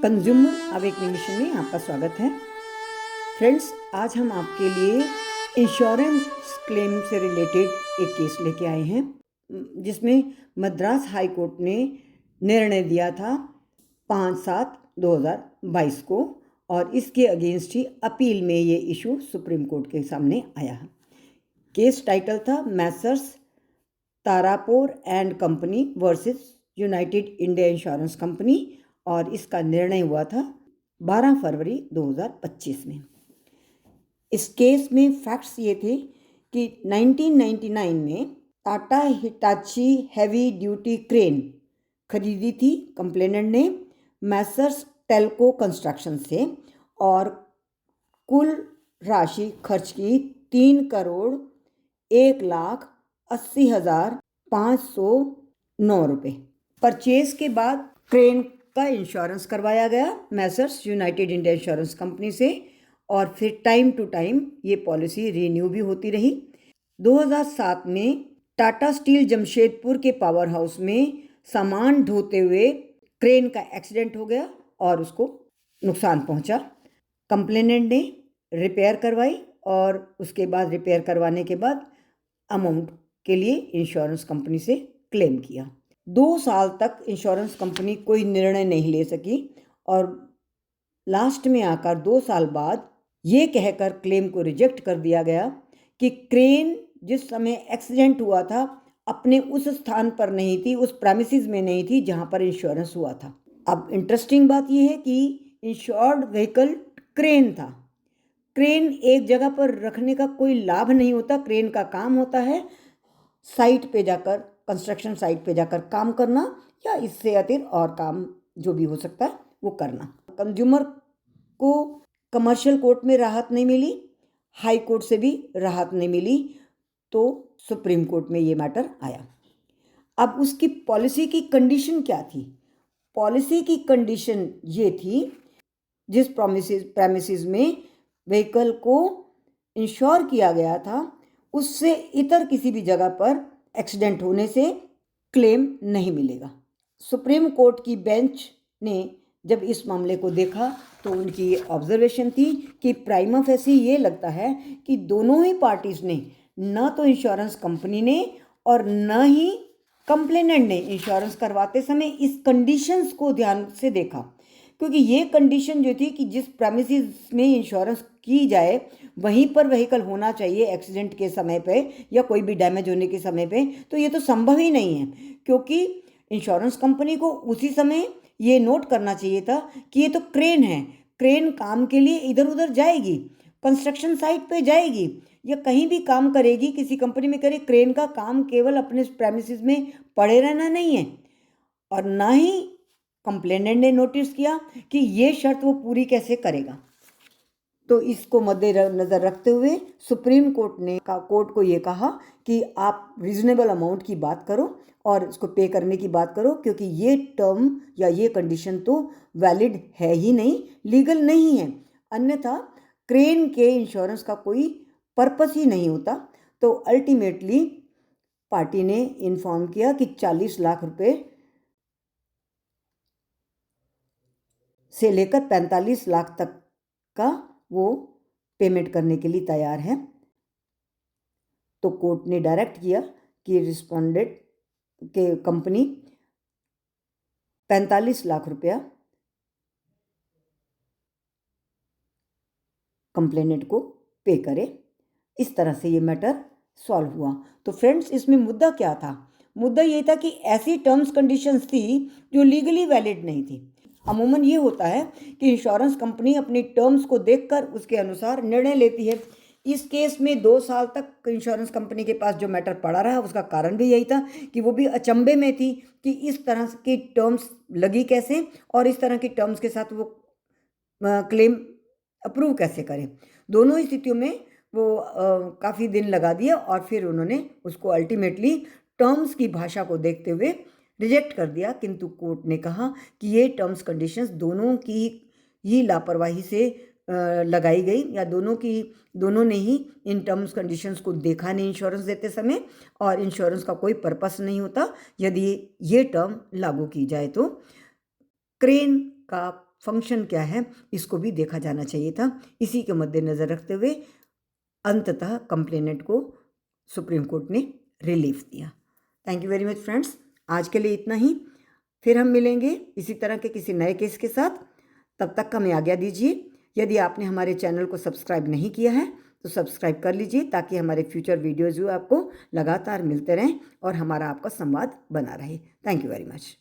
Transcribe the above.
Consumer awakening mission में आपका स्वागत है। फ्रेंड्स, आज हम आपके लिए इंश्योरेंस क्लेम से रिलेटेड एक केस लेके आए हैं जिसमें मद्रास हाई कोर्ट ने निर्णय दिया था 5/7/2022 को, और इसके अगेंस्ट ही अपील में ये इशू सुप्रीम कोर्ट के सामने आया है। केस टाइटल था Messrs Tarapore and company versus United India insurance company, और इसका निर्णय हुआ था 12 फरवरी 2025 में। इस केस में फैक्ट्स ये थे कि 1999 में Tata Hitachi heavy duty crane खरीदी थी कंप्लेनेंट ने मैसर्स टेल्को कंस्ट्रक्शन से, और कुल राशि खर्च की 3,01,80,509 रुपये। परचेज के बाद क्रेन का इंश्योरेंस करवाया गया Messrs United India insurance company से, और फिर टाइम टू टाइम ये पॉलिसी रीन्यू भी होती रही। 2007 में टाटा स्टील जमशेदपुर के पावर हाउस में सामान ढोते हुए क्रेन का एक्सीडेंट हो गया और उसको नुकसान पहुंचा। कंप्लेनेंट ने रिपेयर करवाई और उसके बाद रिपेयर करवाने के बाद अमाउंट के लिए इंश्योरेंस कंपनी से क्लेम किया। 2 साल तक इंश्योरेंस कंपनी कोई निर्णय नहीं ले सकी, और लास्ट में आकर 2 साल बाद ये कहकर क्लेम को रिजेक्ट कर दिया गया कि क्रेन जिस समय एक्सीडेंट हुआ था अपने उस स्थान पर नहीं थी, उस प्रेमिसेस में नहीं थी जहां पर इंश्योरेंस हुआ था। अब इंटरेस्टिंग बात यह है कि इंश्योर्ड व्हीकल क्रेन था। क्रेन एक जगह पर रखने का कोई लाभ नहीं होता। क्रेन का काम होता है साइट पे जाकर, कंस्ट्रक्शन साइट पे जाकर काम करना, या इससे अतिरिक्त और काम जो भी हो सकता है वो करना। कंज्यूमर को कमर्शियल कोर्ट में राहत नहीं मिली, हाई कोर्ट से भी राहत नहीं मिली, तो सुप्रीम कोर्ट में ये मैटर आया। अब उसकी पॉलिसी की कंडीशन क्या थी? पॉलिसी की कंडीशन ये थी, जिस प्रेमिसेस में व्हीकल को इंश्योर किया गया था उससे इतर किसी भी जगह पर एक्सीडेंट होने से क्लेम नहीं मिलेगा। सुप्रीम कोर्ट की बेंच ने जब इस मामले को देखा तो उनकी ये ऑब्जर्वेशन थी कि प्राइमा फेसी ये लगता है कि दोनों ही पार्टीज ने, न तो इंश्योरेंस कंपनी ने और न ही कंप्लेनेंट ने इंश्योरेंस करवाते समय इस कंडीशंस को ध्यान से देखा। क्योंकि ये कंडीशन जो थी कि जिस प्रेमिसेस में इंश्योरेंस की जाए वहीं पर व्हीकल होना चाहिए एक्सीडेंट के समय पे या कोई भी डैमेज होने के समय पे, तो ये तो संभव ही नहीं है। क्योंकि इंश्योरेंस कंपनी को उसी समय ये नोट करना चाहिए था कि ये तो क्रेन है, क्रेन काम के लिए इधर उधर जाएगी, कंस्ट्रक्शन साइट पे जाएगी या कहीं भी काम करेगी, किसी कंपनी में करे। क्रेन का काम केवल अपने प्रेमिसेस में पड़े रहना नहीं है। और ना ही कंप्लेनेंट ने नोटिस किया कि ये शर्त वो पूरी कैसे करेगा। तो इसको मद्देनजर रखते हुए सुप्रीम कोर्ट ने कोर्ट को ये कहा कि आप रीजनेबल अमाउंट की बात करो और इसको पे करने की बात करो, क्योंकि ये टर्म या ये कंडीशन तो वैलिड है ही नहीं, लीगल नहीं है। अन्यथा क्रेन के इंश्योरेंस का कोई पर्पस ही नहीं होता। तो अल्टीमेटली पार्टी ने इन्फॉर्म किया कि 40 लाख रुपए से लेकर 45 लाख तक का वो पेमेंट करने के लिए तैयार है। तो कोर्ट ने डायरेक्ट किया कि रिस्पोंडेंट के कंपनी 45 लाख रुपया कंप्लेनेंट को पे करे। इस तरह से ये मैटर सॉल्व हुआ। तो फ्रेंड्स, इसमें मुद्दा क्या था? मुद्दा ये था कि ऐसी टर्म्स कंडीशंस थी जो लीगली वैलिड नहीं थी। अमूमन ये होता है कि इंश्योरेंस कंपनी अपनी टर्म्स को देखकर उसके अनुसार निर्णय लेती है। इस केस में 2 साल तक इंश्योरेंस कंपनी के पास जो मैटर पड़ा रहा उसका कारण भी यही था कि वो भी अचंभे में थी कि इस तरह की टर्म्स लगी कैसे और इस तरह की टर्म्स के साथ वो क्लेम अप्रूव कैसे करें। दोनों स्थितियों में वो काफ़ी दिन लगा दिया और फिर उन्होंने उसको अल्टीमेटली टर्म्स की भाषा को देखते हुए रिजेक्ट कर दिया। किंतु कोर्ट ने कहा कि ये टर्म्स कंडीशंस दोनों की ही लापरवाही से लगाई गई, या दोनों ने ही इन टर्म्स कंडीशंस को देखा नहीं इंश्योरेंस देते समय, और इंश्योरेंस का कोई पर्पस नहीं होता यदि ये टर्म लागू की जाए तो। क्रेन का फंक्शन क्या है इसको भी देखा जाना चाहिए था। इसी के मद्देनज़र रखते हुए अंततः कंप्लेनेंट को सुप्रीम कोर्ट ने रिलीफ दिया। Thank you very much friends, आज के लिए इतना ही। फिर हम मिलेंगे इसी तरह के किसी नए केस के साथ। तब तक हमें आज्ञा दीजिए। यदि आपने हमारे चैनल को सब्सक्राइब नहीं किया है तो सब्सक्राइब कर लीजिए, ताकि हमारे फ्यूचर वीडियोज़ जो आपको लगातार मिलते रहें और हमारा आपका संवाद बना रहे। Thank you very much.